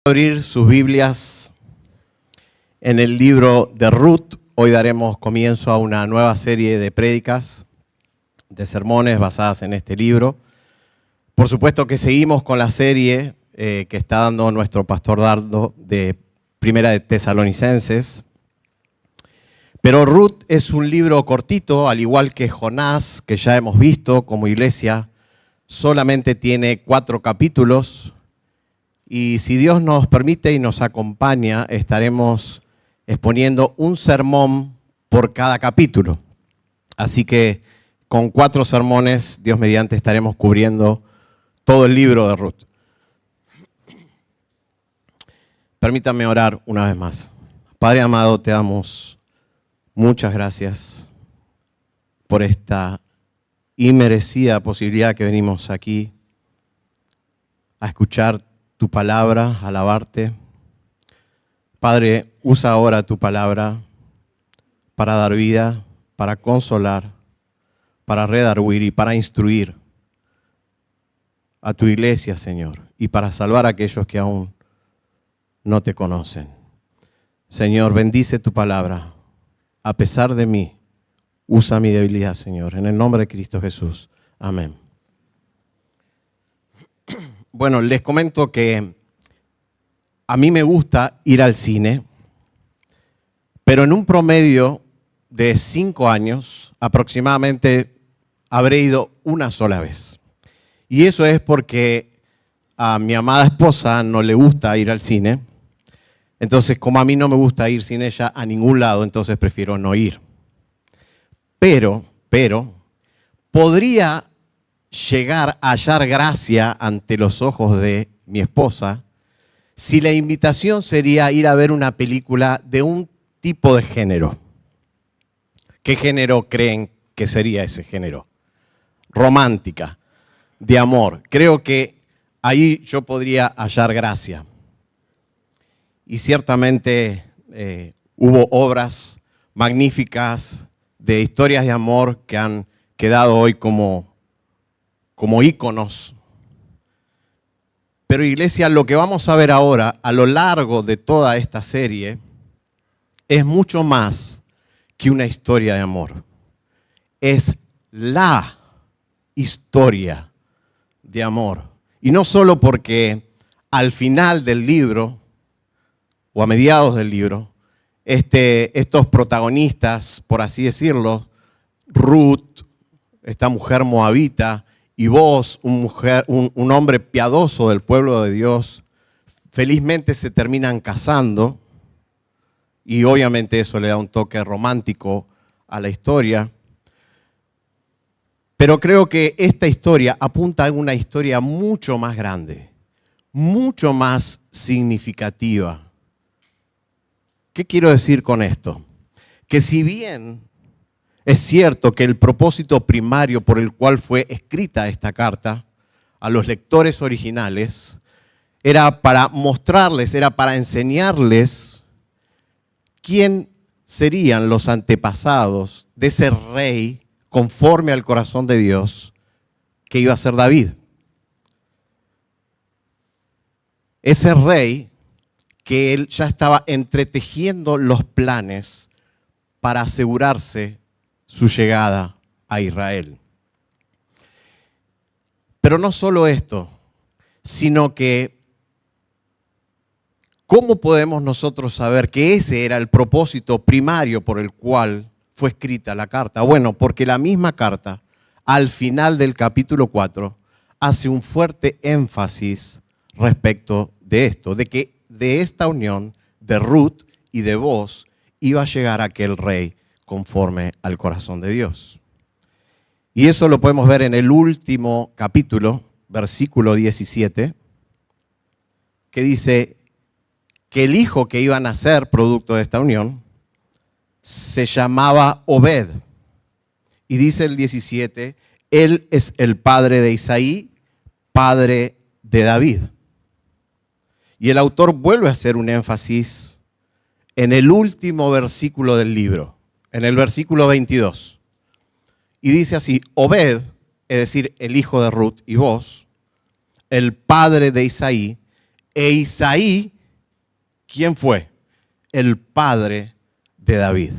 Abrir sus Biblias en el libro de Ruth. Hoy daremos comienzo a una nueva serie de prédicas, de sermones basadas en este libro. Por supuesto que seguimos con la serie que está dando nuestro pastor Dardo de Primera de Tesalonicenses. Pero Ruth es un libro cortito, al igual que Jonás, que ya hemos visto como iglesia, solamente tiene 4 capítulos. Y si Dios nos permite y nos acompaña, estaremos exponiendo un sermón por cada capítulo. Así que con 4 sermones, Dios mediante, estaremos cubriendo todo el libro de Ruth. Permítanme orar una vez más. Padre amado, te damos muchas gracias por esta inmerecida posibilidad que venimos aquí a escuchar tu palabra, alabarte. Padre, usa ahora tu palabra para dar vida, para consolar, para redarguir y para instruir a tu iglesia, Señor, y para salvar a aquellos que aún no te conocen. Señor, bendice tu palabra. A pesar de mí, usa mi debilidad, Señor. En el nombre de Cristo Jesús. Amén. Bueno, les comento que a mí me gusta ir al cine, pero en un promedio de 5 años aproximadamente habré ido una sola vez. Y eso es porque a mi amada esposa no le gusta ir al cine. Entonces, como a mí no me gusta ir sin ella a ningún lado, entonces prefiero no ir. Pero, podría llegar a hallar gracia ante los ojos de mi esposa si la invitación sería ir a ver una película de un tipo de género. ¿Qué género creen que sería ese género? Romántica, de amor. Creo que ahí yo podría hallar gracia. Y ciertamente hubo obras magníficas de historias de amor que han quedado hoy como íconos. Pero iglesia, lo que vamos a ver ahora a lo largo de toda esta serie es mucho más que una historia de amor. Es la historia de amor. Y no solo porque al final del libro, o a mediados del libro, estos protagonistas, por así decirlo, Ruth, esta mujer moabita, y vos, un hombre piadoso del pueblo de Dios, felizmente se terminan casando, y obviamente eso le da un toque romántico a la historia. Pero creo que esta historia apunta a una historia mucho más grande, mucho más significativa. ¿Qué quiero decir con esto? Que si bien es cierto que el propósito primario por el cual fue escrita esta carta a los lectores originales era para mostrarles, era para enseñarles quién serían los antepasados de ese rey conforme al corazón de Dios que iba a ser David. Ese rey que él ya estaba entretejiendo los planes para asegurarse su llegada a Israel. Pero no solo esto, sino que ¿cómo podemos nosotros saber que ese era el propósito primario por el cual fue escrita la carta? Bueno, porque la misma carta, al final del capítulo 4, hace un fuerte énfasis respecto de esto, de que de esta unión de Ruth y de Boaz iba a llegar aquel rey conforme al corazón de Dios. Y eso lo podemos ver en el último capítulo, versículo 17, que dice que el hijo que iba a nacer producto de esta unión se llamaba Obed. Y dice el 17, él es el padre de Isaí, padre de David. Y el autor vuelve a hacer un énfasis en el último versículo del libro, en el versículo 22. Y dice así, Obed, es decir, el hijo de Ruth y Boaz, el padre de Isaí, E Isaí, ¿quién fue? El padre de David.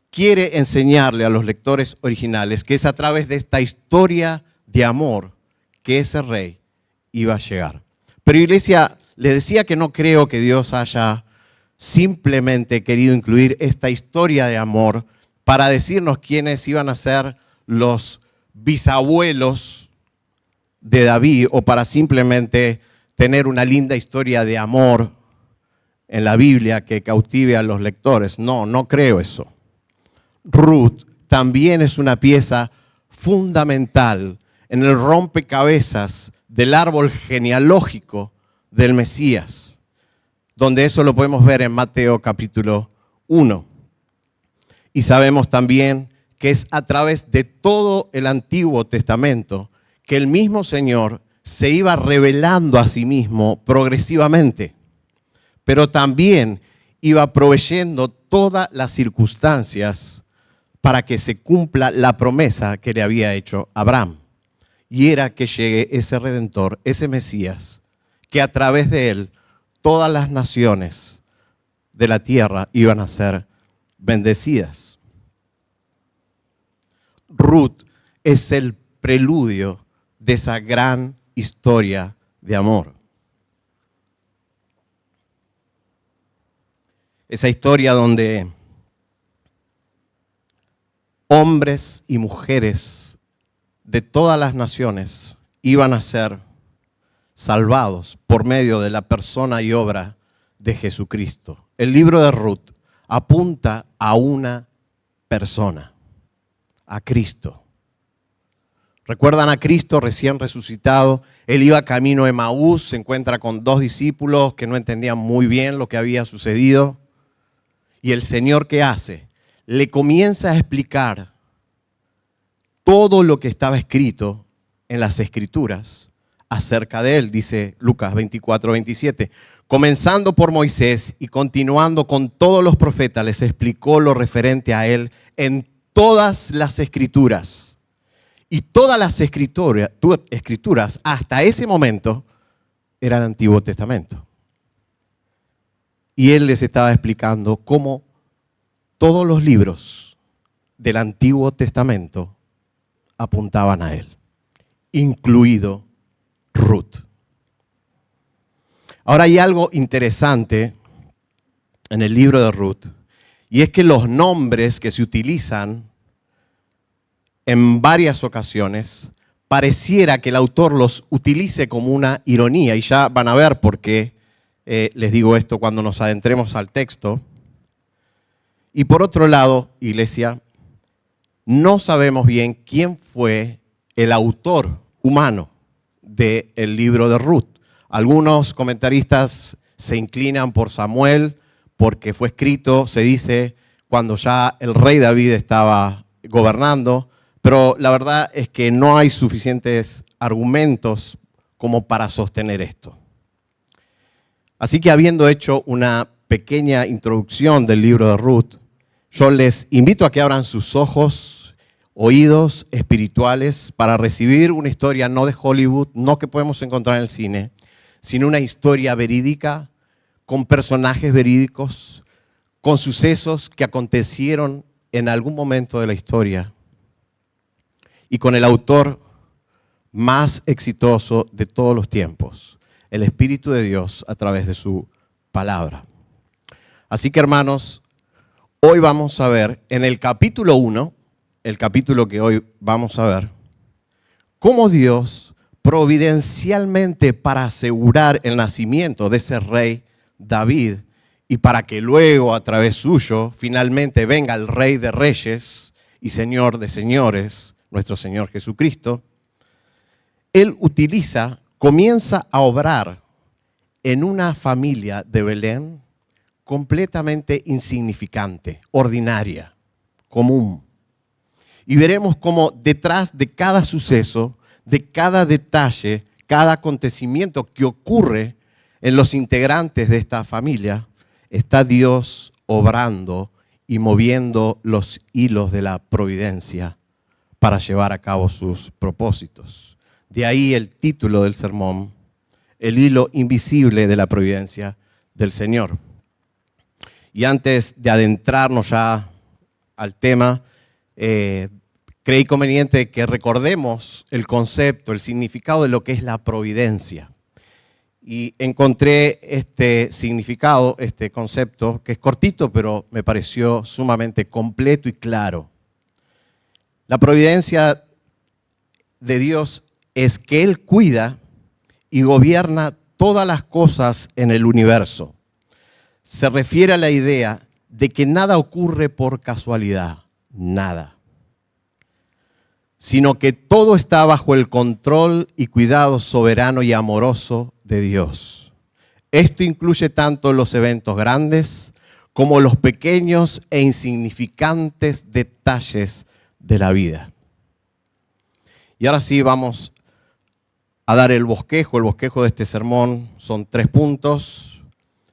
Quiere enseñarle a los lectores originales que es a través de esta historia de amor que ese rey iba a llegar. Pero iglesia, le decía que no creo que Dios haya simplemente querido incluir esta historia de amor para decirnos quiénes iban a ser los bisabuelos de David o para simplemente tener una linda historia de amor en la Biblia que cautive a los lectores. No, no creo eso. Ruth también es una pieza fundamental en el rompecabezas del árbol genealógico del Mesías, donde eso lo podemos ver en Mateo capítulo 1. Y sabemos también que es a través de todo el Antiguo Testamento que el mismo Señor se iba revelando a sí mismo progresivamente, pero también iba proveyendo todas las circunstancias para que se cumpla la promesa que le había hecho Abraham. Y era que llegue ese Redentor, ese Mesías, que a través de él todas las naciones de la tierra iban a ser bendecidas. Ruth es el preludio de esa gran historia de amor. Esa historia donde hombres y mujeres de todas las naciones iban a ser salvados por medio de la persona y obra de Jesucristo. El libro de Ruth apunta a una persona, a Cristo. ¿Recuerdan a Cristo recién resucitado? Él iba camino a Emaús, se encuentra con dos discípulos que no entendían muy bien lo que había sucedido. Y el Señor, ¿qué hace? Le comienza a explicar todo lo que estaba escrito en las Escrituras acerca de él, dice Lucas 24:27. Comenzando por Moisés y continuando con todos los profetas, les explicó lo referente a él en todas las Escrituras. Y todas las escrituras hasta ese momento era el Antiguo Testamento. Y él les estaba explicando cómo todos los libros del Antiguo Testamento apuntaban a él, incluido Ruth. Ahora hay algo interesante en el libro de Ruth, y es que los nombres que se utilizan en varias ocasiones, pareciera que el autor los utilice como una ironía, y ya van a ver por qué les digo esto cuando nos adentremos al texto. Y por otro lado, iglesia, no sabemos bien quién fue el autor humano del libro de Ruth. Algunos comentaristas se inclinan por Samuel porque fue escrito, se dice, cuando ya el rey David estaba gobernando, pero la verdad es que no hay suficientes argumentos como para sostener esto. Así que habiendo hecho una pequeña introducción del libro de Ruth, yo les invito a que abran sus ojos, oídos espirituales para recibir una historia no de Hollywood, no que podemos encontrar en el cine, sino una historia verídica, con personajes verídicos, con sucesos que acontecieron en algún momento de la historia y con el autor más exitoso de todos los tiempos, el Espíritu de Dios a través de su palabra. Así que, hermanos, hoy vamos a ver en el capítulo 1, el capítulo que hoy vamos a ver, cómo Dios providencialmente, para asegurar el nacimiento de ese rey David y para que luego a través suyo finalmente venga el Rey de Reyes y Señor de Señores, nuestro Señor Jesucristo, Él comienza a obrar en una familia de Belén completamente insignificante, ordinaria, común. Y veremos cómo detrás de cada suceso, de cada detalle, cada acontecimiento que ocurre en los integrantes de esta familia, está Dios obrando y moviendo los hilos de la providencia para llevar a cabo sus propósitos. De ahí el título del sermón, el hilo invisible de la providencia del Señor. Y antes de adentrarnos ya al tema, creí conveniente que recordemos el concepto, el significado de lo que es la providencia. Y encontré este significado, este concepto, que es cortito, pero me pareció sumamente completo y claro. La providencia de Dios es que Él cuida y gobierna todas las cosas en el universo. Se refiere a la idea de que nada ocurre por casualidad, nada, sino que todo está bajo el control y cuidado soberano y amoroso de Dios. Esto incluye tanto los eventos grandes como los pequeños e insignificantes detalles de la vida. Y ahora sí vamos a dar el bosquejo. El bosquejo de este sermón son 3 puntos.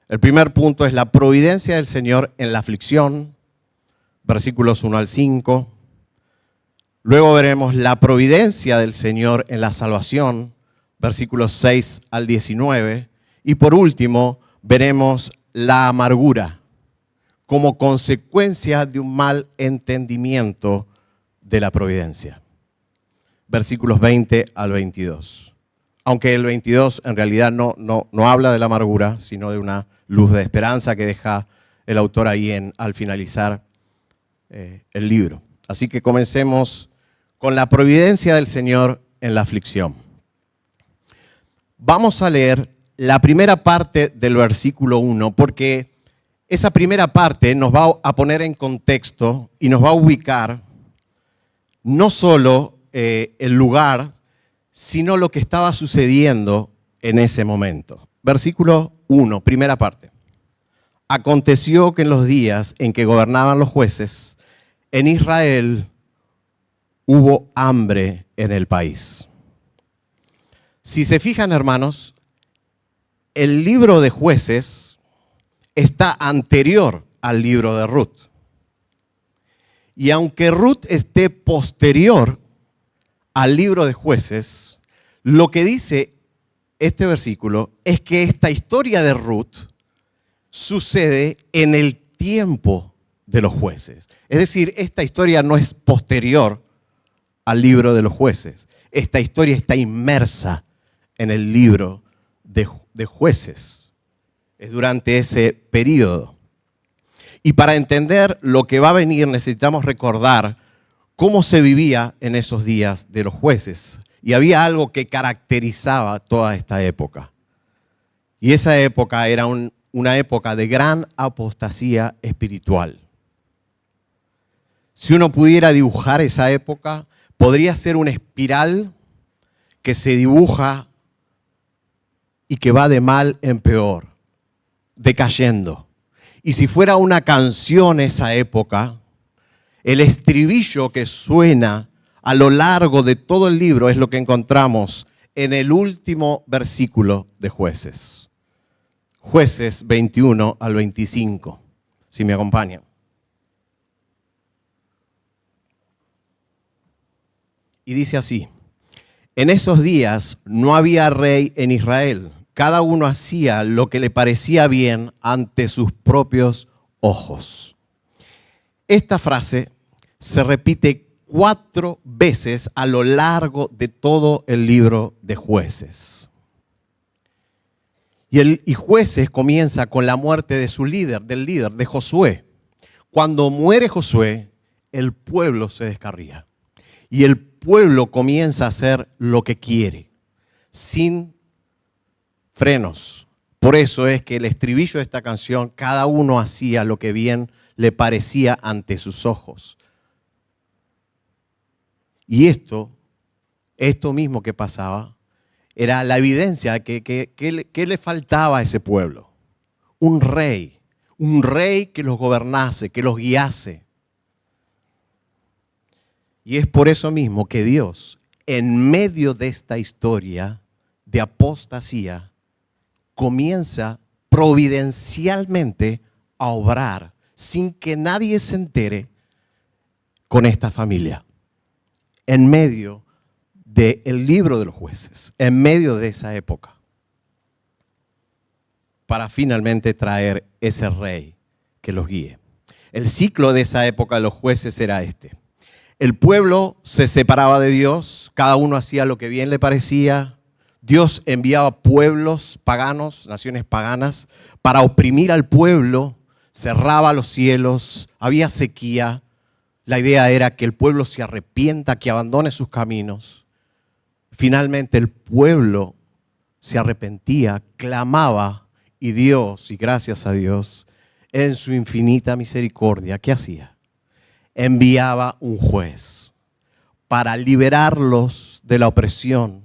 El primer punto es la providencia del Señor en la aflicción, versículos 1 al 5. Luego veremos la providencia del Señor en la salvación, versículos 6 al 19. Y por último, veremos la amargura como consecuencia de un mal entendimiento de la providencia. Versículos 20 al 22. Aunque el 22 en realidad no habla de la amargura, sino de una luz de esperanza que deja el autor ahí al finalizar el libro. Así que comencemos con la providencia del Señor en la aflicción. Vamos a leer la primera parte del versículo 1, porque esa primera parte nos va a poner en contexto y nos va a ubicar no solo el lugar, sino lo que estaba sucediendo en ese momento. Versículo 1, primera parte. Aconteció que en los días en que gobernaban los jueces, en Israel hubo hambre en el país. Si se fijan, hermanos, el libro de Jueces está anterior al libro de Ruth. Y aunque Ruth esté posterior al libro de Jueces, lo que dice este versículo es que esta historia de Ruth sucede en el tiempo de los jueces. Es decir, esta historia no es posterior al libro de los jueces. Esta historia está inmersa en el libro de Jueces. Es durante ese periodo. Y para entender lo que va a venir necesitamos recordar cómo se vivía en esos días de los jueces. Y había algo que caracterizaba toda esta época. Y esa época era una época de gran apostasía espiritual. Si uno pudiera dibujar esa época, podría ser una espiral que se dibuja y que va de mal en peor, decayendo. Y si fuera una canción esa época, el estribillo que suena a lo largo de todo el libro es lo que encontramos en el último versículo de Jueces. Jueces 21 al 25, si me acompañan. Y dice así: en esos días no había rey en Israel. Cada uno hacía lo que le parecía bien ante sus propios ojos. Esta frase se repite 4 veces a lo largo de todo el libro de Jueces. Y Jueces comienza con la muerte de su líder, del líder, de Josué. Cuando muere Josué, el pueblo se descarría. Y el pueblo comienza a hacer lo que quiere, sin frenos. Por eso es que el estribillo de esta canción, cada uno hacía lo que bien le parecía ante sus ojos. Y esto mismo que pasaba, era la evidencia que le faltaba a ese pueblo. Un rey que los gobernase, que los guiase. Y es por eso mismo que Dios, en medio de esta historia de apostasía, comienza providencialmente a obrar sin que nadie se entere con esta familia. En medio del libro de los jueces, en medio de esa época. para finalmente traer ese rey que los guíe. El ciclo de esa época de los jueces era este. El pueblo se separaba de Dios, cada uno hacía lo que bien le parecía. Dios enviaba pueblos paganos, naciones paganas, para oprimir al pueblo, cerraba los cielos, había sequía. La idea era que el pueblo se arrepienta, que abandone sus caminos. Finalmente el pueblo se arrepentía, clamaba y Dios, y gracias a Dios, en su infinita misericordia, ¿qué hacía? Enviaba un juez para liberarlos de la opresión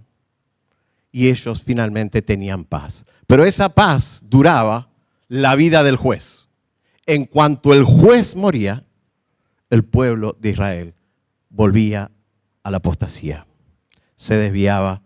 y ellos finalmente tenían paz. Pero esa paz duraba la vida del juez. En cuanto el juez moría, el pueblo de Israel volvía a la apostasía. Se desviaba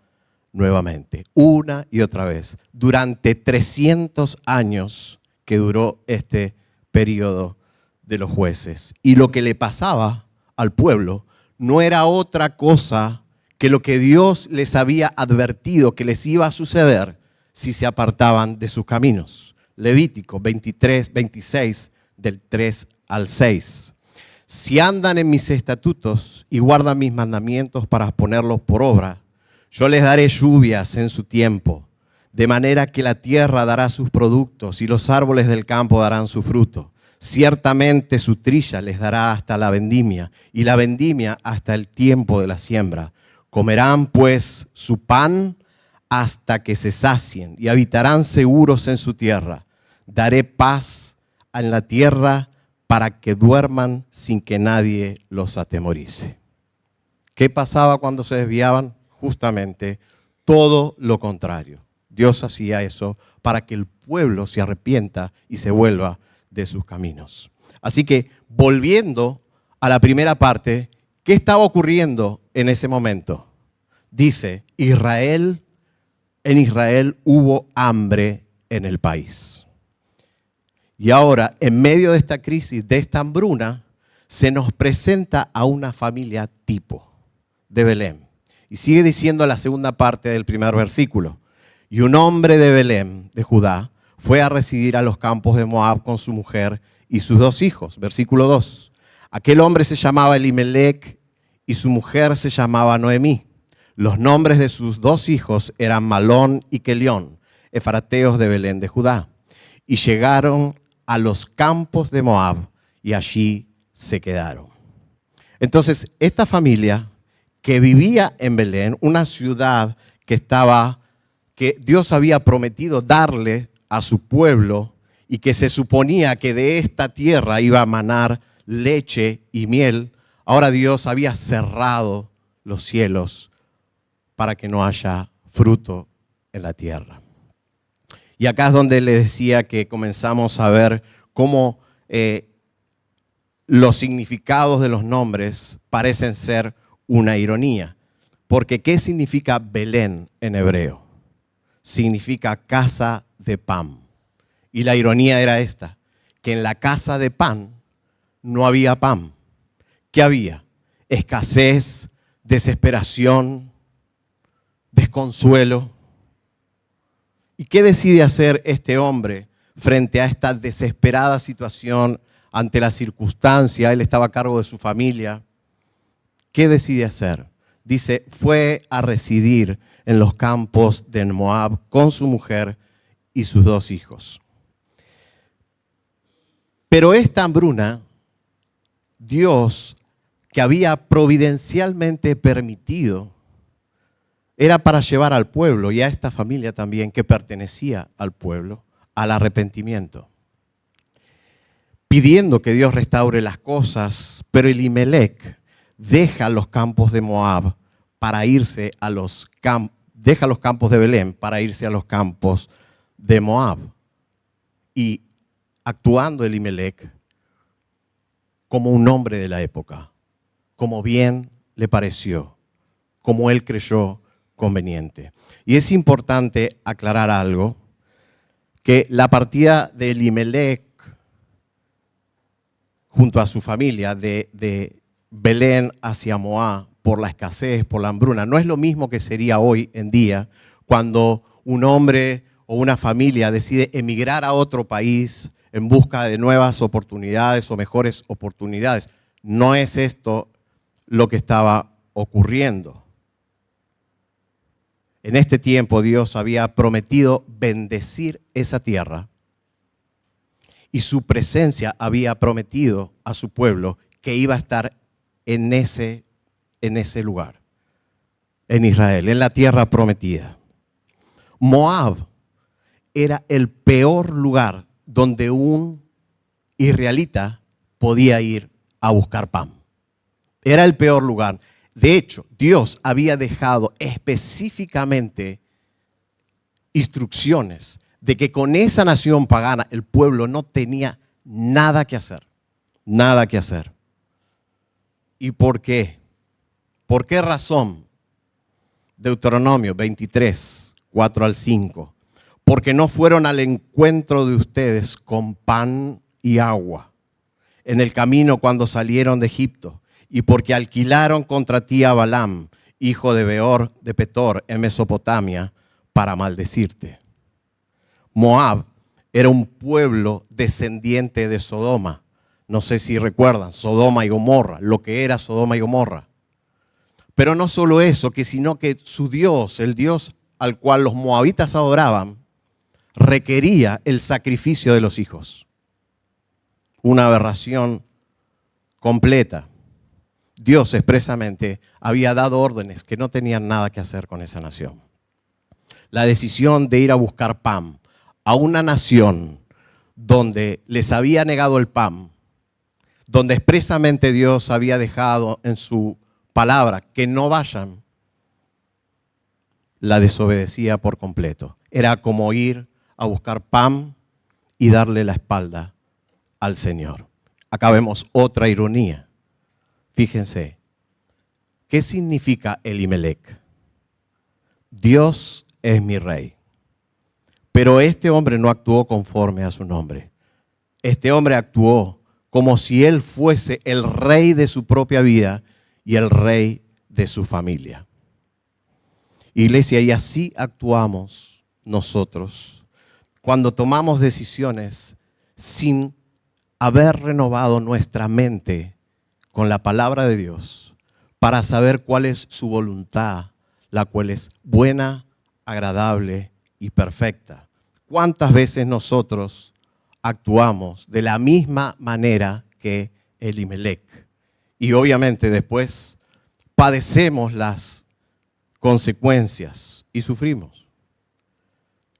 nuevamente, una y otra vez, durante 300 años que duró este periodo de los jueces. Y lo que le pasaba al pueblo no era otra cosa que lo que Dios les había advertido que les iba a suceder si se apartaban de sus caminos. Levítico 23, 26, del 3 al 6. Si andan en mis estatutos y guardan mis mandamientos para ponerlos por obra, yo les daré lluvias en su tiempo, de manera que la tierra dará sus productos y los árboles del campo darán su fruto. Ciertamente su trilla les dará hasta la vendimia y la vendimia hasta el tiempo de la siembra. Comerán pues su pan hasta que se sacien y habitarán seguros en su tierra. Daré paz en la tierra para que duerman sin que nadie los atemorice. ¿Qué pasaba cuando se desviaban? Justamente todo lo contrario. Dios hacía eso para que el pueblo se arrepienta y se vuelva de sus caminos. Así que, volviendo a la primera parte, ¿qué estaba ocurriendo en ese momento? Dice, en Israel hubo hambre en el país. Y ahora, en medio de esta crisis, de esta hambruna, se nos presenta a una familia tipo de Belén. Y sigue diciendo la segunda parte del primer versículo. Y un hombre de Belén, de Judá, fue a residir a los campos de Moab con su mujer y sus 2 hijos. Versículo 2. Aquel hombre se llamaba Elimelec y su mujer se llamaba Noemí. Los nombres de sus 2 hijos eran Malón y Kelión, efrateos de Belén de Judá. Y llegaron a los campos de Moab y allí se quedaron. Entonces, esta familia que vivía en Belén, una ciudad que Dios había prometido darle a su pueblo y que se suponía que de esta tierra iba a manar leche y miel, ahora Dios había cerrado los cielos para que no haya fruto en la tierra. Y acá es donde le decía que comenzamos a ver cómo los significados de los nombres parecen ser una ironía. Porque ¿qué significa Belén en hebreo? Significa casa de pan. Y la ironía era esta, que en la casa de pan no había pan. ¿Qué había? Escasez, desesperación, desconsuelo. ¿Y qué decide hacer este hombre frente a esta desesperada situación, ante la circunstancia? Él estaba a cargo de su familia. ¿Qué decide hacer? Dice, fue a residir en los campos de Moab con su mujer y sus 2 hijos. Pero esta hambruna, Dios, que había providencialmente permitido, era para llevar al pueblo y a esta familia también que pertenecía al pueblo, al arrepentimiento, pidiendo que Dios restaure las cosas. Pero Elimelec deja los campos de Moab para irse a deja los campos de Belén para irse a los campos de Moab. Y actuando Elimelec como un hombre de la época, como bien le pareció, como él creyó conveniente. Y es importante aclarar algo, que la partida de Elimelec junto a su familia de Belén hacia Moab por la escasez, por la hambruna, no es lo mismo que sería hoy en día cuando un hombre o una familia decide emigrar a otro país en busca de nuevas oportunidades o mejores oportunidades. No es esto lo que estaba ocurriendo. En este tiempo Dios había prometido bendecir esa tierra y su presencia había prometido a su pueblo que iba a estar en ese lugar, en Israel, en la tierra prometida. Moab era el peor lugar donde un israelita podía ir a buscar pan. Era el peor lugar. De hecho, Dios había dejado específicamente instrucciones de que con esa nación pagana el pueblo no tenía nada que hacer. Nada que hacer. ¿Y por qué? ¿Por qué razón? Deuteronomio 23, 4 al 5. Porque no fueron al encuentro de ustedes con pan y agua en el camino cuando salieron de Egipto, y porque alquilaron contra ti a Balaam, hijo de Beor de Petor, en Mesopotamia, para maldecirte. Moab era un pueblo descendiente de Sodoma. No sé si recuerdan, Sodoma y Gomorra, lo que era Sodoma y Gomorra. Pero no solo eso, sino que su Dios, el Dios al cual los moabitas adoraban, requería el sacrificio de los hijos. Una aberración completa. Dios expresamente había dado órdenes que no tenían nada que hacer con esa nación. La decisión de ir a buscar pan a una nación donde les había negado el pan, donde expresamente Dios había dejado en su palabra que no vayan, la desobedecía por completo. Era como ir a buscar pan y darle la espalda al Señor. Acá vemos otra ironía. Fíjense, ¿qué significa Elimelec? Dios es mi rey. Pero este hombre no actuó conforme a su nombre. Este hombre actuó como si él fuese el rey de su propia vida y el rey de su familia. Iglesia, y así actuamos nosotros cuando tomamos decisiones sin haber renovado nuestra mente con la palabra de Dios para saber cuál es su voluntad, la cual es buena, agradable y perfecta. ¿Cuántas veces nosotros actuamos de la misma manera que Elimelec? Y obviamente después padecemos las consecuencias y sufrimos.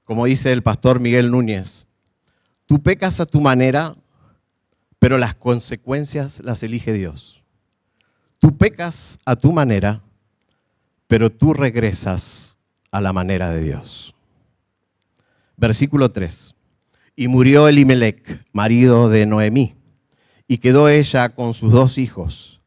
Como dice el pastor Miguel Núñez, tú pecas a tu manera, pero las consecuencias las elige Dios. Tú pecas a tu manera, pero tú regresas a la manera de Dios. Versículo 3. Y murió Elimelec, marido de Noemí, y quedó ella con sus 2 hijos.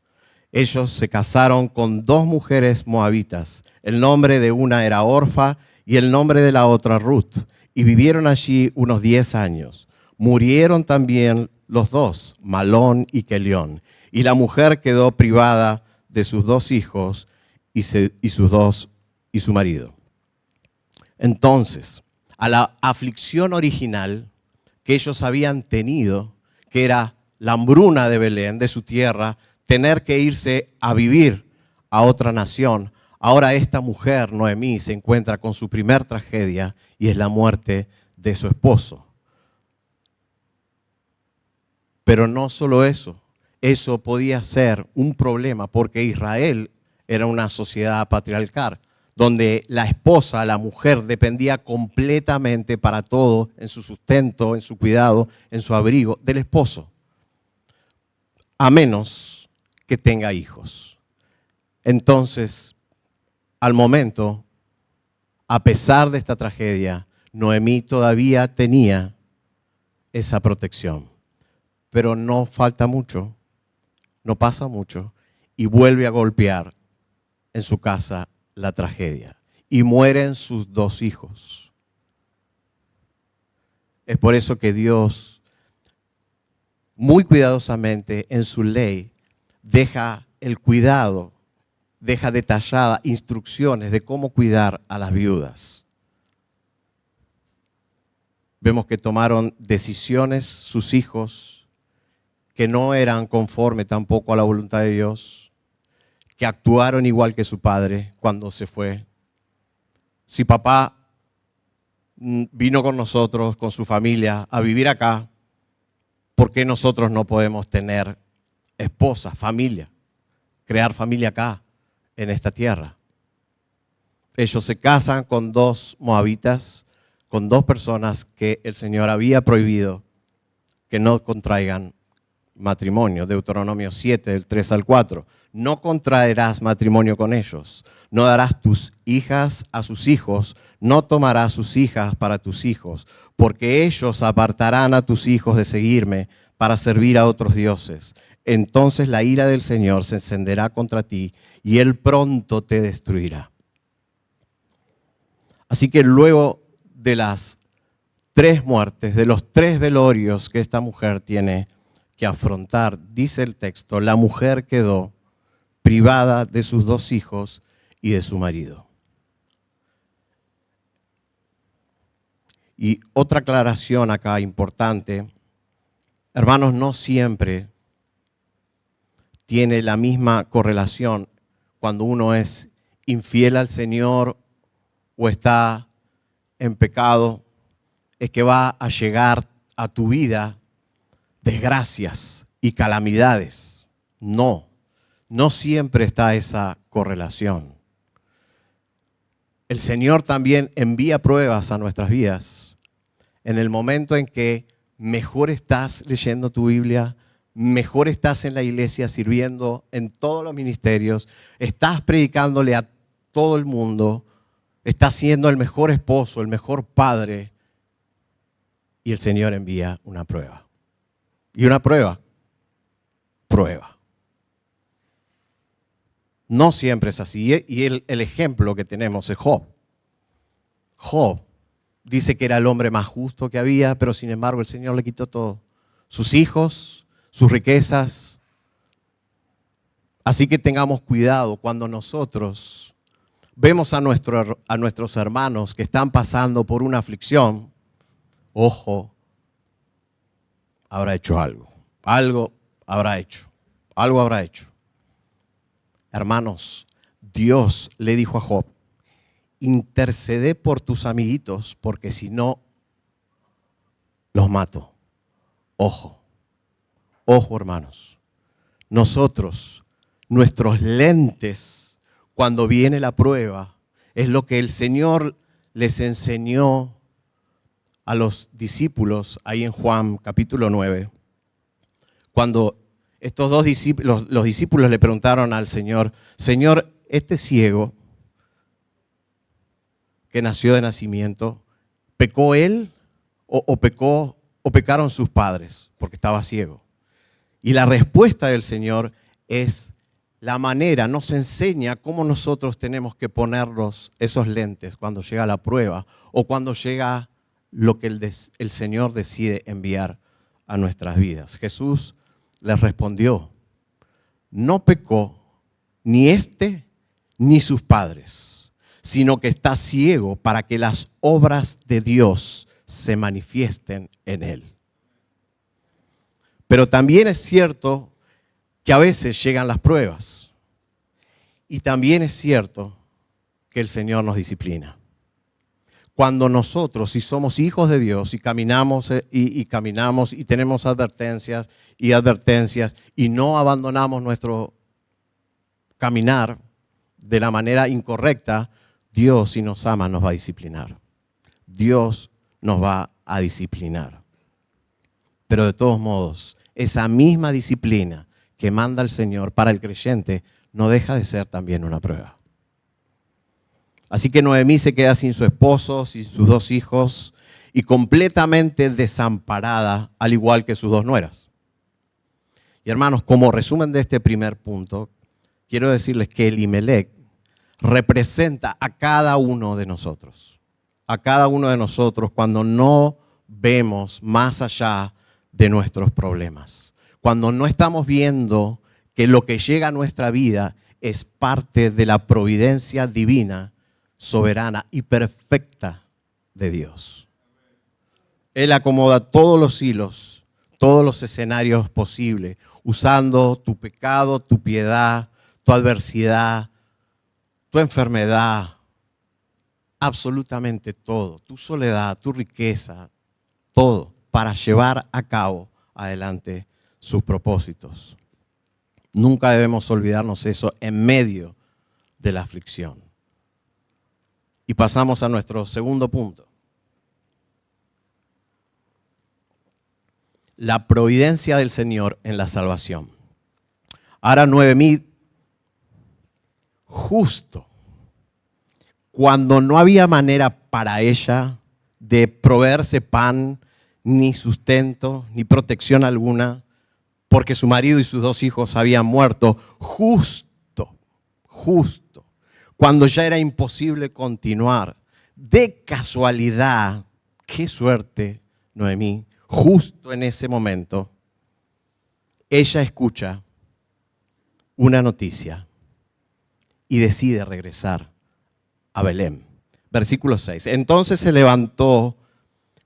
Ellos se casaron con 2 mujeres moabitas. El nombre de una era Orfa y el nombre de la otra Ruth. Y vivieron allí unos 10 años. Murieron también los 2, Malón y Kelión. Y la mujer quedó privada de sus 2 hijos y su marido. Entonces, a la aflicción original que ellos habían tenido, que era la hambruna de Belén, de su tierra, tener que irse a vivir a otra nación. Ahora esta mujer, Noemí, se encuentra con su primer tragedia y es la muerte de su esposo. Pero no solo eso, eso podía ser un problema porque Israel era una sociedad patriarcal, donde la esposa, la mujer, dependía completamente para todo, en su sustento, en su cuidado, en su abrigo, del esposo, a menos que tenga hijos. Entonces, al momento, a pesar de esta tragedia, Noemí todavía tenía esa protección. Pero no falta mucho, no pasa mucho, y vuelve a golpear en su casa la tragedia. Y mueren sus 2 hijos. Es por eso que Dios, muy cuidadosamente en su ley, deja el cuidado, deja detalladas instrucciones de cómo cuidar a las viudas. Vemos que tomaron decisiones sus hijos que no eran conforme tampoco a la voluntad de Dios, que actuaron igual que su padre cuando se fue. Si papá vino con nosotros, con su familia, a vivir acá, ¿por qué nosotros no podemos tener esposa, familia, crear familia acá, en esta tierra? Ellos se casan con 2 moabitas, con 2 personas que el Señor había prohibido que no contraigan matrimonio. Deuteronomio 7, del 3 al 4. No contraerás matrimonio con ellos. No darás tus hijas a sus hijos, no tomarás sus hijas para tus hijos, porque ellos apartarán a tus hijos de seguirme para servir a otros dioses. Entonces la ira del Señor se encenderá contra ti y Él pronto te destruirá. Así que luego de las 3 muertes, de los 3 velorios que esta mujer tiene que afrontar, dice el texto, la mujer quedó privada de sus 2 hijos y de su marido. Y otra aclaración acá importante, hermanos, no siempre tiene la misma correlación cuando uno es infiel al Señor o está en pecado, es que va a llegar a tu vida desgracias y calamidades. No siempre está esa correlación. El Señor también envía pruebas a nuestras vidas en el momento en que mejor estás leyendo tu Biblia, mejor estás en la iglesia sirviendo en todos los ministerios, estás predicándole a todo el mundo, estás siendo el mejor esposo, el mejor padre, y el Señor envía una prueba. Y una prueba. No siempre es así. Y el ejemplo que tenemos es Job. Job dice que era el hombre más justo que había, pero sin embargo el Señor le quitó todo. Sus hijos, sus riquezas. Así que tengamos cuidado cuando nosotros vemos a nuestros hermanos que están pasando por una aflicción. Ojo, habrá hecho algo. Algo habrá hecho. Hermanos, Dios le dijo a Job, intercede por tus amiguitos, porque si no, los mato. Ojo, hermanos. Nosotros, nuestros lentes, cuando viene la prueba, es lo que el Señor les enseñó a los discípulos ahí en Juan capítulo 9, cuando estos 2 discípulos, los discípulos le preguntaron al Señor, Señor, este ciego que nació de nacimiento, ¿pecó él o pecaron sus padres porque estaba ciego? Y la respuesta del Señor es la manera, nos enseña cómo nosotros tenemos que ponernos esos lentes cuando llega la prueba o cuando llega lo que el Señor decide enviar a nuestras vidas. Jesús les respondió, no pecó ni este ni sus padres, sino que está ciego para que las obras de Dios se manifiesten en él. Pero también es cierto que a veces llegan las pruebas y también es cierto que el Señor nos disciplina. Cuando nosotros, si somos hijos de Dios y caminamos y tenemos advertencias y no abandonamos nuestro caminar de la manera incorrecta, Dios, si nos ama, nos va a disciplinar. Dios nos va a disciplinar. Pero de todos modos, esa misma disciplina que manda el Señor para el creyente no deja de ser también una prueba. Así que Noemí se queda sin su esposo, sin sus 2 hijos y completamente desamparada, al igual que sus 2 nueras. Y hermanos, como resumen de este primer punto, quiero decirles que Elimelec representa a cada uno de nosotros. A cada uno de nosotros cuando no vemos más allá de nuestros problemas. Cuando no estamos viendo que lo que llega a nuestra vida es parte de la providencia divina, soberana y perfecta de Dios. Él acomoda todos los hilos, todos los escenarios posibles, usando tu pecado, tu piedad, tu adversidad, tu enfermedad, absolutamente todo, tu soledad, tu riqueza, todo, para llevar a cabo adelante sus propósitos. Nunca debemos olvidarnos eso en medio de la aflicción. Y pasamos a nuestro segundo punto. La providencia del Señor en la salvación. Ahora Noemí, justo cuando no había manera para ella de proveerse pan, ni sustento, ni protección alguna, porque su marido y sus 2 hijos habían muerto, justo, cuando ya era imposible continuar. De casualidad, qué suerte, Noemí, justo en ese momento, ella escucha una noticia y decide regresar a Belén. Versículo 6. Entonces se levantó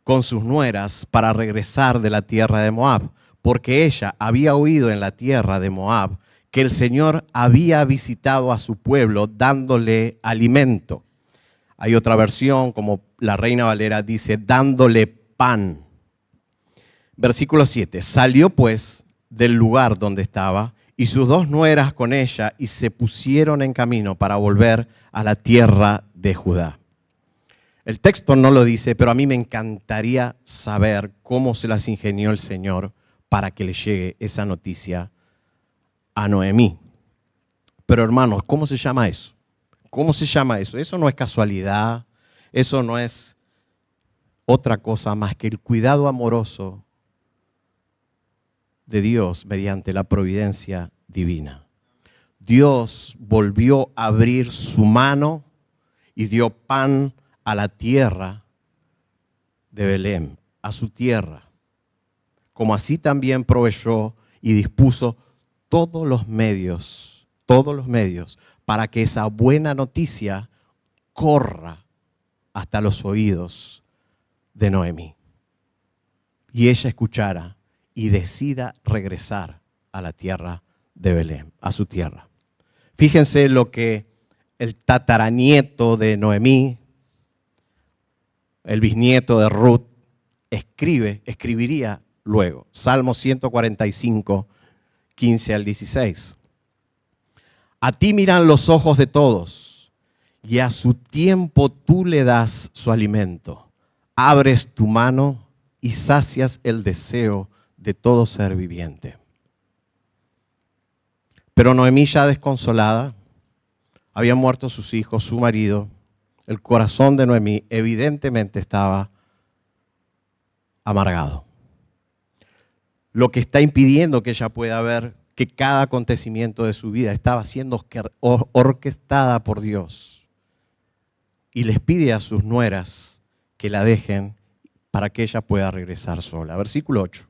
con sus nueras para regresar de la tierra de Moab, porque ella había oído en la tierra de Moab que el Señor había visitado a su pueblo dándole alimento. Hay otra versión, como la Reina Valera dice, dándole pan. Versículo 7. Salió pues del lugar donde estaba y sus 2 nueras con ella y se pusieron en camino para volver a la tierra de Judá. El texto no lo dice, pero a mí me encantaría saber cómo se las ingenió el Señor para que le llegue esa noticia a Noemí. Pero hermanos, ¿cómo se llama eso? ¿Cómo se llama eso? Eso no es casualidad, eso no es otra cosa más que el cuidado amoroso de Dios mediante la providencia divina. Dios volvió a abrir su mano y dio pan a la tierra de Belén, a su tierra, como así también proveyó y dispuso todos los medios para que esa buena noticia corra hasta los oídos de Noemí. Y ella escuchara y decida regresar a la tierra de Belén, a su tierra. Fíjense lo que el tataranieto de Noemí, el bisnieto de Ruth, escribiría luego. Salmo 145, 15 al 16. A ti miran los ojos de todos, y a su tiempo tú le das su alimento. Abres tu mano y sacias el deseo de todo ser viviente. Pero Noemí, ya desconsolada, habían muerto sus hijos, su marido. El corazón de Noemí evidentemente estaba amargado. Lo que está impidiendo que ella pueda ver que cada acontecimiento de su vida estaba siendo orquestada por Dios. Y les pide a sus nueras que la dejen para que ella pueda regresar sola. Versículo 8.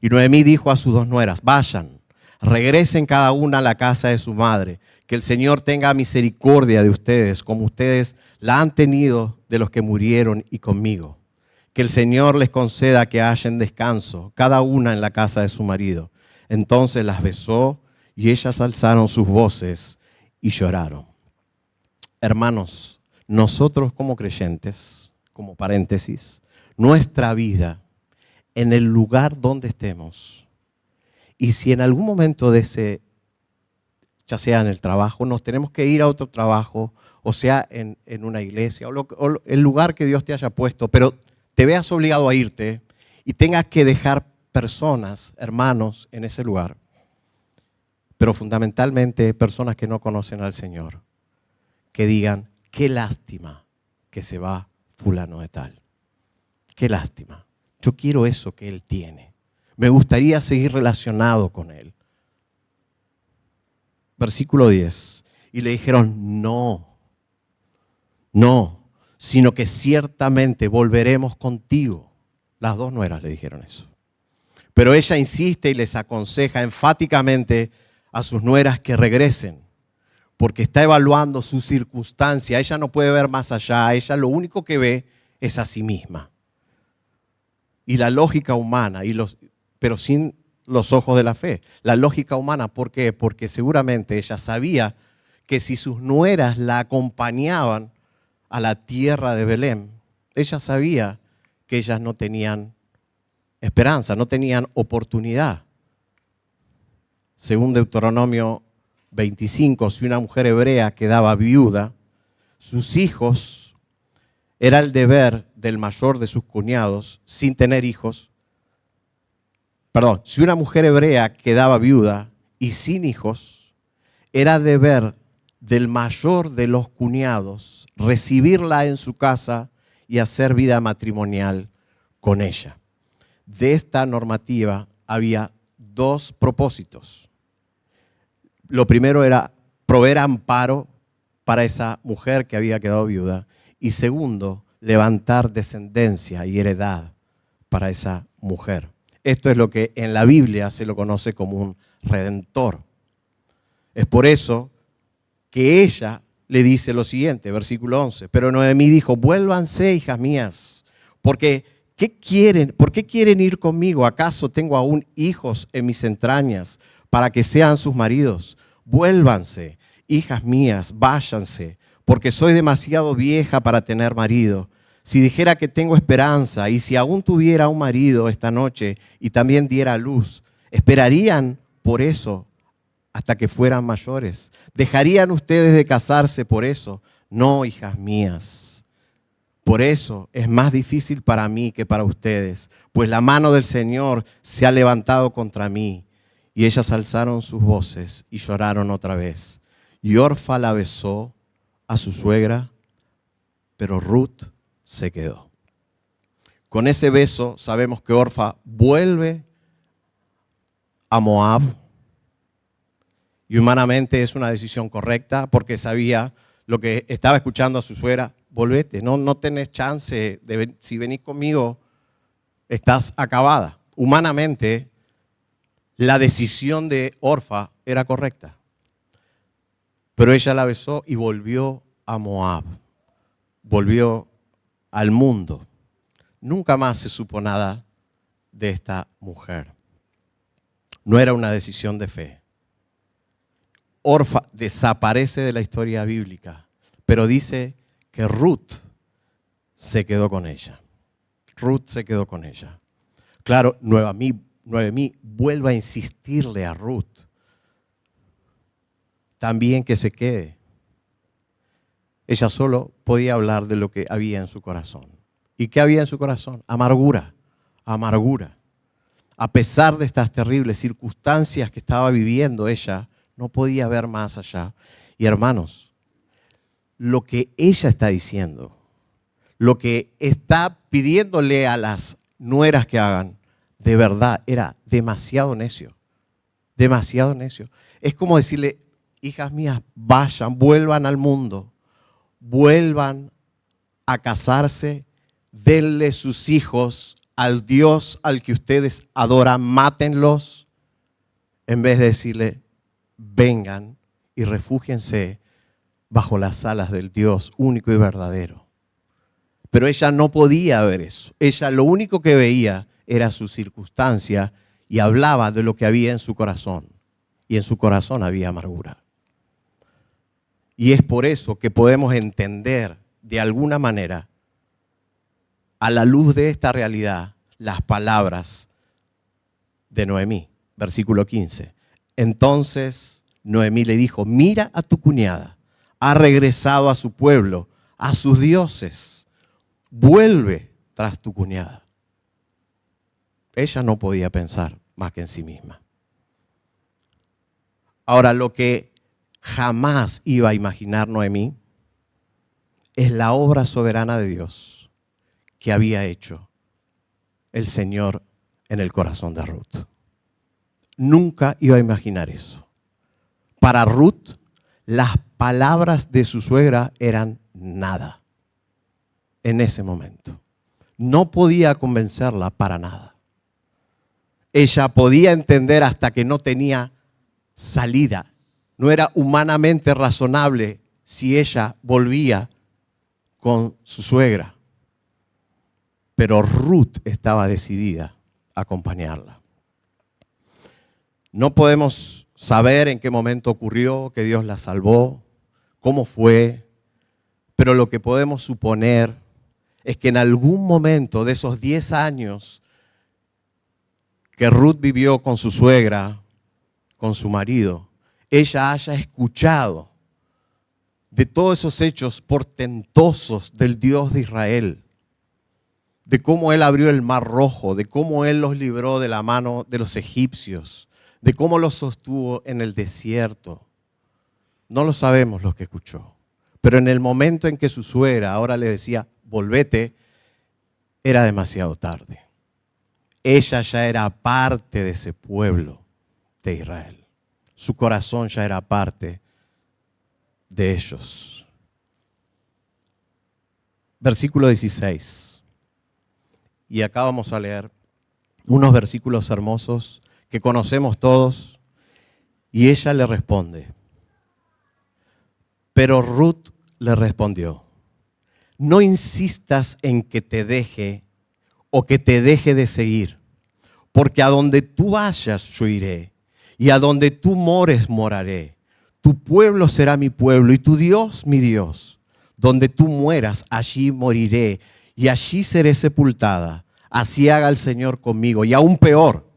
Y Noemí dijo a sus 2 nueras, vayan, regresen cada una a la casa de su madre, que el Señor tenga misericordia de ustedes, como ustedes la han tenido de los que murieron y conmigo. Que el Señor les conceda que hallen descanso, cada una en la casa de su marido. Entonces las besó y ellas alzaron sus voces y lloraron. Hermanos, nosotros como creyentes, como paréntesis, nuestra vida en el lugar donde estemos, y si en algún momento de ese, ya sea en el trabajo, nos tenemos que ir a otro trabajo, o sea en una iglesia, o el lugar que Dios te haya puesto, pero te veas obligado a irte y tengas que dejar personas, hermanos, en ese lugar, pero fundamentalmente personas que no conocen al Señor, que digan, qué lástima que se va fulano de tal. Qué lástima. Yo quiero eso que él tiene. Me gustaría seguir relacionado con él. Versículo 10. Y le dijeron, no, sino que ciertamente volveremos contigo. Las 2 nueras le dijeron eso. Pero ella insiste y les aconseja enfáticamente a sus nueras que regresen, porque está evaluando su circunstancia. Ella no puede ver más allá. Ella lo único que ve es a sí misma. y la lógica humana, pero sin los ojos de la fe. La lógica humana, ¿por qué? Porque seguramente ella sabía que si sus nueras la acompañaban a la tierra de Belén, ella sabía que ellas no tenían esperanza, no tenían oportunidad. Según Deuteronomio 25, si una mujer hebrea quedaba viuda, sus hijos, era el deber del mayor de sus cuñados, sin tener hijos. Perdón, si una mujer hebrea quedaba viuda y sin hijos, era deber del mayor de los cuñados recibirla en su casa y hacer vida matrimonial con ella. De esta normativa había dos propósitos. Lo primero era proveer amparo para esa mujer que había quedado viuda. Y segundo, levantar descendencia y heredad para esa mujer. Esto es lo que en la Biblia se lo conoce como un redentor. Es por eso que ella le dice lo siguiente, versículo 11. Pero Noemí dijo, vuélvanse, hijas mías, porque ¿por qué quieren ir conmigo? ¿Acaso tengo aún hijos en mis entrañas para que sean sus maridos? Vuélvanse, hijas mías, váyanse, porque soy demasiado vieja para tener marido. Si dijera que tengo esperanza y si aún tuviera un marido esta noche y también diera a luz, ¿esperarían por eso hasta que fueran mayores? ¿Dejarían ustedes de casarse por eso? No, hijas mías. Por eso es más difícil para mí que para ustedes, pues la mano del Señor se ha levantado contra mí. Y ellas alzaron sus voces y lloraron otra vez. Y Orfa la besó a su suegra, pero Ruth se quedó. Con ese beso sabemos que Orfa vuelve a Moab. Y humanamente es una decisión correcta porque sabía lo que estaba escuchando a su suegra. Volvete, no tenés chance, si venís conmigo estás acabada. Humanamente la decisión de Orfa era correcta. Pero ella la besó y volvió a Moab. Volvió al mundo. Nunca más se supo nada de esta mujer. No era una decisión de fe. Orfa desaparece de la historia bíblica, pero dice que Ruth se quedó con ella. Ruth se quedó con ella. Claro, Noemí vuelve a insistirle a Ruth también que se quede. Ella solo podía hablar de lo que había en su corazón. ¿Y qué había en su corazón? Amargura, amargura. A pesar de estas terribles circunstancias que estaba viviendo ella, no podía ver más allá. Y hermanos, lo que ella está diciendo, lo que está pidiéndole a las nueras que hagan, de verdad era demasiado necio. Demasiado necio. Es como decirle, hijas mías, vayan, vuelvan al mundo, vuelvan a casarse, denle sus hijos al Dios al que ustedes adoran, mátenlos, en vez de decirle, vengan y refúgiense bajo las alas del Dios único y verdadero. Pero ella no podía ver eso. Ella lo único que veía era su circunstancia y hablaba de lo que había en su corazón. Y en su corazón había amargura. Y es por eso que podemos entender de alguna manera, a la luz de esta realidad, las palabras de Noemí. Versículo 15. Entonces Noemí le dijo, mira a tu cuñada, ha regresado a su pueblo, a sus dioses, vuelve tras tu cuñada. Ella no podía pensar más que en sí misma. Ahora, lo que jamás iba a imaginar Noemí es la obra soberana de Dios que había hecho el Señor en el corazón de Ruth. Nunca iba a imaginar eso. Para Ruth, las palabras de su suegra eran nada en ese momento. No podía convencerla para nada. Ella podía entender hasta que no tenía salida. No era humanamente razonable si ella volvía con su suegra. pero Ruth estaba decidida a acompañarla. No podemos saber en qué momento ocurrió que Dios la salvó, cómo fue, pero lo que podemos suponer es que en algún momento de esos 10 años que Ruth vivió con su suegra, con su marido, ella haya escuchado de todos esos hechos portentosos del Dios de Israel, de cómo Él abrió el Mar Rojo, de cómo Él los libró de la mano de los egipcios, de cómo los sostuvo en el desierto. No lo sabemos lo que escuchó, pero en el momento en que su suegra ahora le decía, volvete, era demasiado tarde. Ella ya era parte de ese pueblo de Israel. Su corazón ya era parte de ellos. Versículo 16. Y acá vamos a leer unos versículos hermosos que conocemos todos. Y ella le responde. Pero Ruth le respondió, no insistas en que te deje o que te deje de seguir, porque a donde tú vayas yo iré, y a donde tú mores moraré. Tu pueblo será mi pueblo y tu Dios mi Dios. Donde tú mueras, allí moriré, y allí seré sepultada. Así haga el Señor conmigo, y aún peor,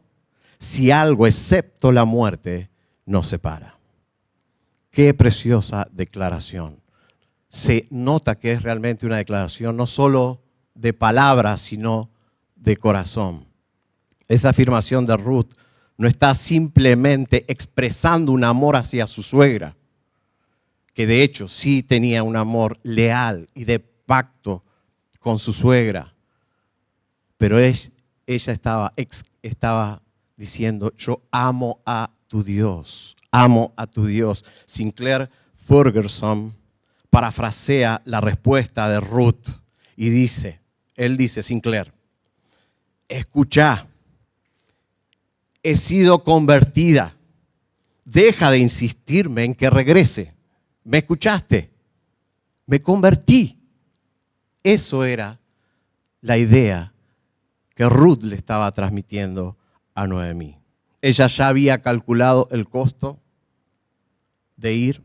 si algo excepto la muerte nos separa. Qué preciosa declaración. Se nota que es realmente una declaración no solo de palabras, sino de corazón. Esa afirmación de Ruth no está simplemente expresando un amor hacia su suegra, que de hecho sí tenía un amor leal y de pacto con su suegra, pero ella estaba diciendo, yo amo a tu Dios, amo a tu Dios. Sinclair Ferguson parafrasea la respuesta de Ruth y dice, él dice, Sinclair, escucha, he sido convertida, deja de insistirme en que regrese. ¿Me escuchaste? Me convertí. Eso era la idea que Ruth le estaba transmitiendo a Noemí. Ella ya había calculado el costo de ir.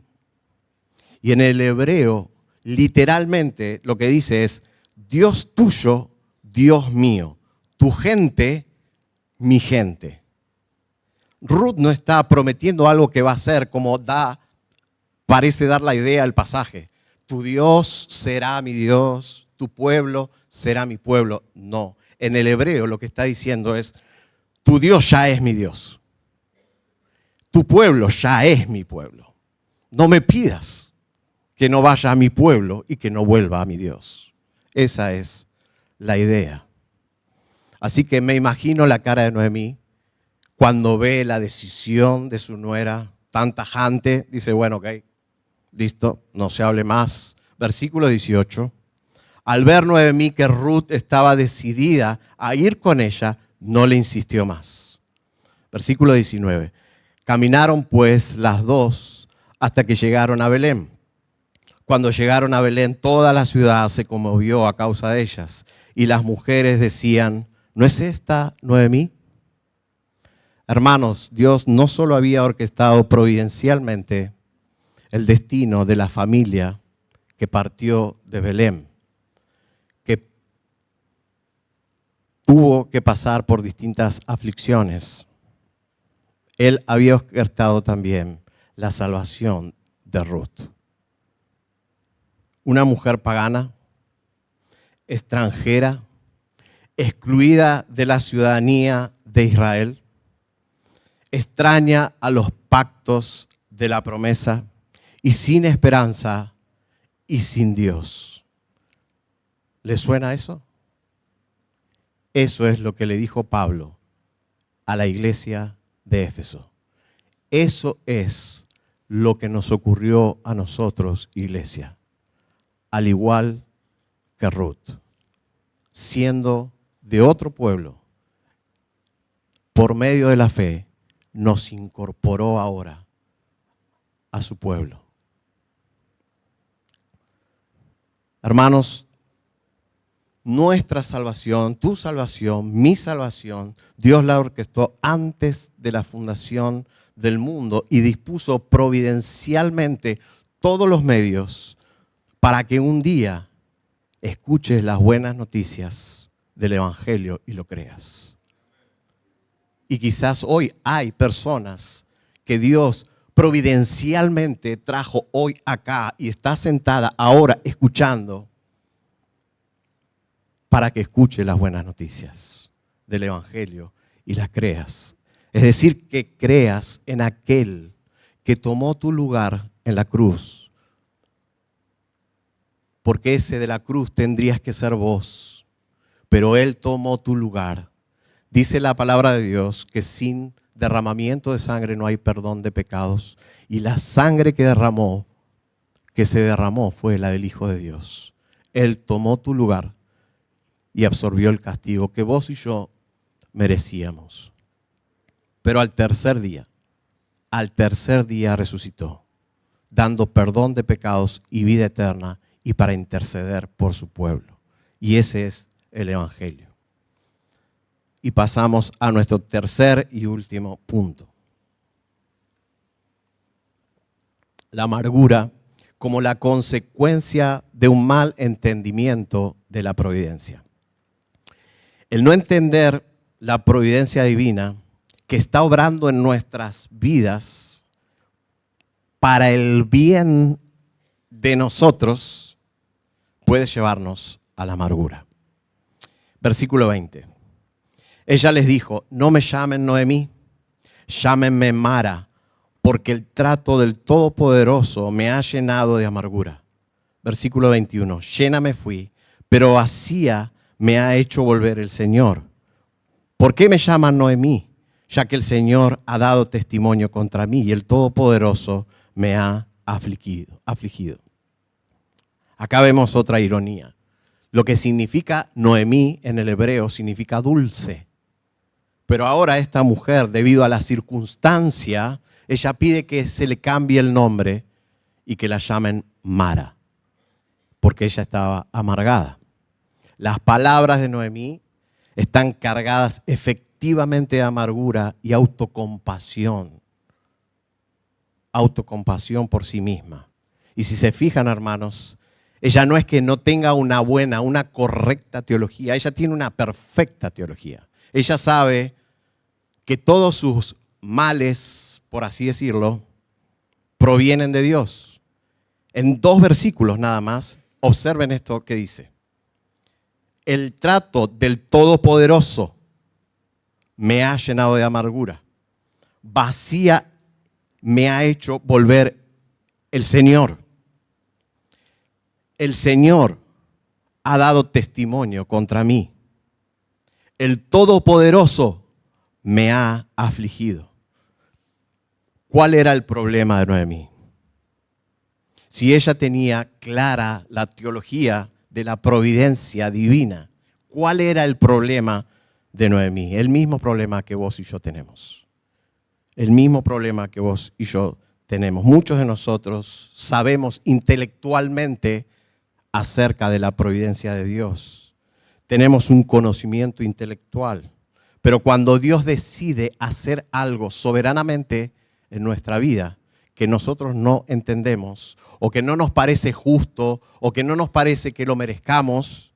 Y en el hebreo, literalmente, lo que dice es, Dios tuyo, Dios mío, tu gente, mi gente. Ruth no está prometiendo algo que va a ser como parece dar la idea al pasaje. Tu Dios será mi Dios, tu pueblo será mi pueblo. No, en el hebreo lo que está diciendo es, tu Dios ya es mi Dios. Tu pueblo ya es mi pueblo. No me pidas que no vaya a mi pueblo y que no vuelva a mi Dios. Esa es la idea. Así que me imagino la cara de Noemí cuando ve la decisión de su nuera tan tajante. Dice, bueno, ok, listo, no se hable más. Versículo 18. Al ver Noemí que Ruth estaba decidida a ir con ella, no le insistió más. Versículo 19. Caminaron pues las dos hasta que llegaron a Belén. Cuando llegaron a Belén, toda la ciudad se conmovió a causa de ellas. Y las mujeres decían, ¿no es esta Noemí? Hermanos, Dios no solo había orquestado providencialmente el destino de la familia que partió de Belén, que tuvo que pasar por distintas aflicciones. Él había orquestado también la salvación de Ruth. Una mujer pagana, extranjera, excluida de la ciudadanía de Israel, extraña a los pactos de la promesa y sin esperanza y sin Dios. ¿Le suena eso? Eso es lo que le dijo Pablo a la iglesia de Éfeso. Eso es lo que nos ocurrió a nosotros, iglesia. Al igual que Ruth, siendo de otro pueblo, por medio de la fe, nos incorporó ahora a su pueblo. Hermanos, nuestra salvación, tu salvación, mi salvación, Dios la orquestó antes de la fundación del mundo y dispuso providencialmente todos los medios para que un día escuches las buenas noticias del Evangelio y lo creas. Y quizás hoy hay personas que Dios providencialmente trajo hoy acá y está sentada ahora escuchando para que escuche las buenas noticias del Evangelio y las creas. Es decir, que creas en aquel que tomó tu lugar en la cruz. Porque ese de la cruz tendrías que ser vos, pero Él tomó tu lugar. Dice la palabra de Dios que sin derramamiento de sangre no hay perdón de pecados. Y la sangre que se derramó fue la del Hijo de Dios. Él tomó tu lugar y absorbió el castigo que vos y yo merecíamos. Pero al tercer día resucitó, dando perdón de pecados y vida eterna y para interceder por su pueblo. Y ese es el Evangelio. Y pasamos a nuestro tercer y último punto. La amargura como la consecuencia de un mal entendimiento de la providencia. El no entender la providencia divina que está obrando en nuestras vidas para el bien de nosotros puede llevarnos a la amargura. Versículo 20. Ella les dijo, no me llamen Noemí, llámenme Mara, porque el trato del Todopoderoso me ha llenado de amargura. Versículo 21. Llena me fui, pero vacía me ha hecho volver el Señor. ¿Por qué me llaman Noemí? Ya que el Señor ha dado testimonio contra mí y el Todopoderoso me ha afligido. Acá vemos otra ironía. Lo que significa Noemí en el hebreo significa dulce. Pero ahora esta mujer, debido a la circunstancia, ella pide que se le cambie el nombre y que la llamen Mara, porque ella estaba amargada. Las palabras de Noemí están cargadas efectivamente de amargura y autocompasión. Autocompasión por sí misma. Y si se fijan, hermanos, ella no es que no tenga una buena, una correcta teología, ella tiene una perfecta teología. Ella sabe que todos sus males, por así decirlo, provienen de Dios. En 2 versículos nada más, observen esto que dice. El trato del Todopoderoso me ha llenado de amargura. Vacía me ha hecho volver el Señor. El Señor ha dado testimonio contra mí. El Todopoderoso me ha afligido. ¿Cuál era el problema de Noemí? Si ella tenía clara la teología de la providencia divina, ¿cuál era el problema de Noemí? El mismo problema que vos y yo tenemos. El mismo problema que vos y yo tenemos. Muchos de nosotros sabemos intelectualmente acerca de la providencia de Dios. Tenemos un conocimiento intelectual. Pero cuando Dios decide hacer algo soberanamente en nuestra vida, que nosotros no entendemos, o que no nos parece justo, o que no nos parece que lo merezcamos,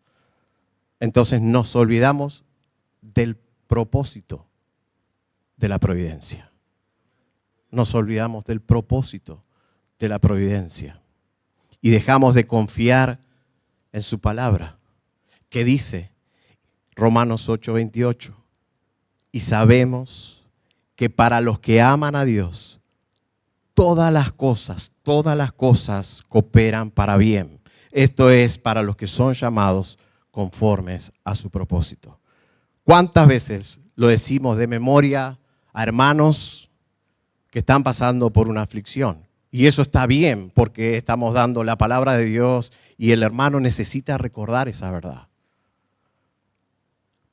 entonces nos olvidamos del propósito de la providencia. Nos olvidamos del propósito de la providencia. Y dejamos de confiar en su palabra, que dice, Romanos 8:28, y sabemos que para los que aman a Dios, todas las cosas cooperan para bien. Esto es para los que son llamados conformes a su propósito. ¿Cuántas veces lo decimos de memoria a hermanos que están pasando por una aflicción? Y eso está bien porque estamos dando la palabra de Dios y el hermano necesita recordar esa verdad.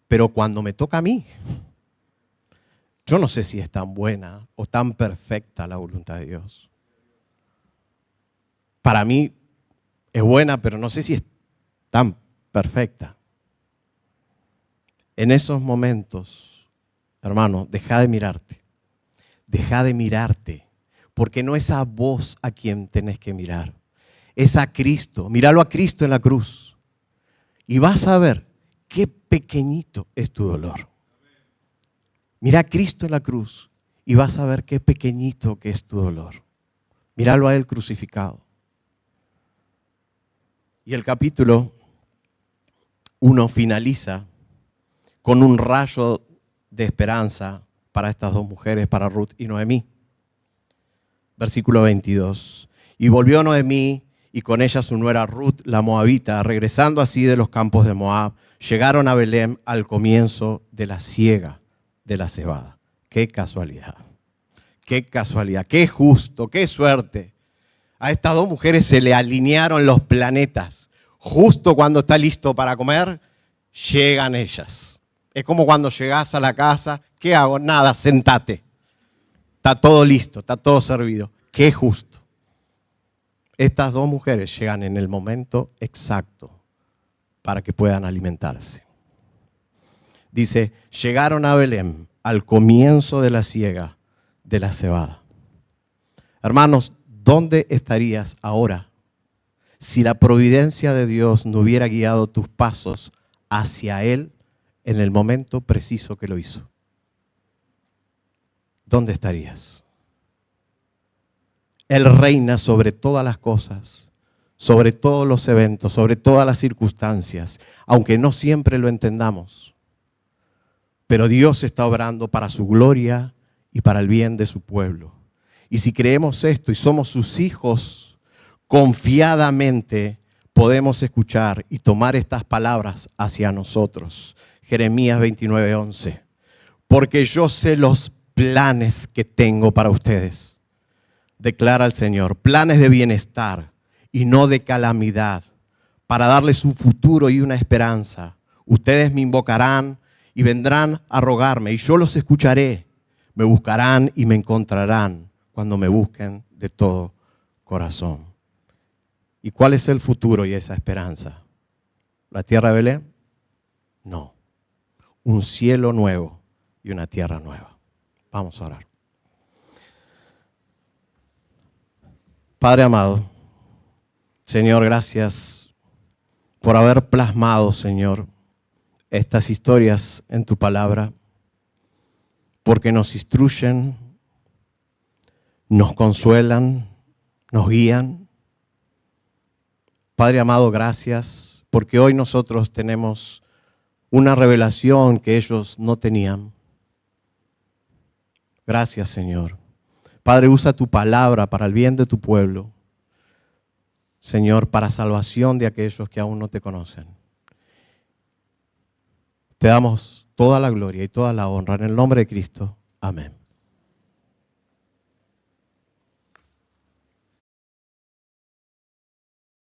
Pero cuando me toca a mí, yo no sé si es tan buena o tan perfecta la voluntad de Dios. Para mí es buena, pero no sé si es tan perfecta. En esos momentos, hermano, deja de mirarte. Deja de mirarte, porque no es a vos a quien tenés que mirar. Es a Cristo. Míralo a Cristo en la cruz. Y vas a ver qué pequeñito es tu dolor. Mira a Cristo en la cruz y vas a ver qué pequeñito que es tu dolor. Míralo a Él crucificado. Y el capítulo 1 finaliza con un rayo de esperanza para estas dos mujeres, para Ruth y Noemí. Versículo 22. Y volvió Noemí y con ella su nuera Ruth, la moabita, regresando así de los campos de Moab, llegaron a Belén al comienzo de la siega de la cebada. Qué casualidad, qué justo, qué suerte. A estas dos mujeres se le alinearon los planetas. Justo cuando está listo para comer, llegan ellas. Es como cuando llegás a la casa, ¿qué hago? Nada, sentate. Está todo listo, está todo servido. Qué justo. Estas dos mujeres llegan en el momento exacto para que puedan alimentarse. Dice, llegaron a Belén al comienzo de la siega de la cebada. Hermanos, ¿dónde estarías ahora si la providencia de Dios no hubiera guiado tus pasos hacia Él en el momento preciso que lo hizo? ¿Dónde estarías? Él reina sobre todas las cosas, sobre todos los eventos, sobre todas las circunstancias, aunque no siempre lo entendamos. Pero Dios está obrando para su gloria y para el bien de su pueblo. Y si creemos esto y somos sus hijos, confiadamente podemos escuchar y tomar estas palabras hacia nosotros. Jeremías 29:11. Porque yo sé los planes que tengo para ustedes, declara el Señor, planes de bienestar y no de calamidad, para darles un futuro y una esperanza. Ustedes me invocarán y vendrán a rogarme, y yo los escucharé. Me buscarán y me encontrarán cuando me busquen de todo corazón. ¿Y cuál es el futuro y esa esperanza? ¿La tierra de Belén? No. Un cielo nuevo y una tierra nueva. Vamos a orar. Padre amado, Señor, gracias por haber plasmado, Señor, estas historias en tu palabra, porque nos instruyen, nos consuelan, nos guían. Padre amado, gracias, porque hoy nosotros tenemos una revelación que ellos no tenían. Gracias, Señor. Padre, usa tu palabra para el bien de tu pueblo. Señor, para salvación de aquellos que aún no te conocen. Te damos toda la gloria y toda la honra en el nombre de Cristo. Amén.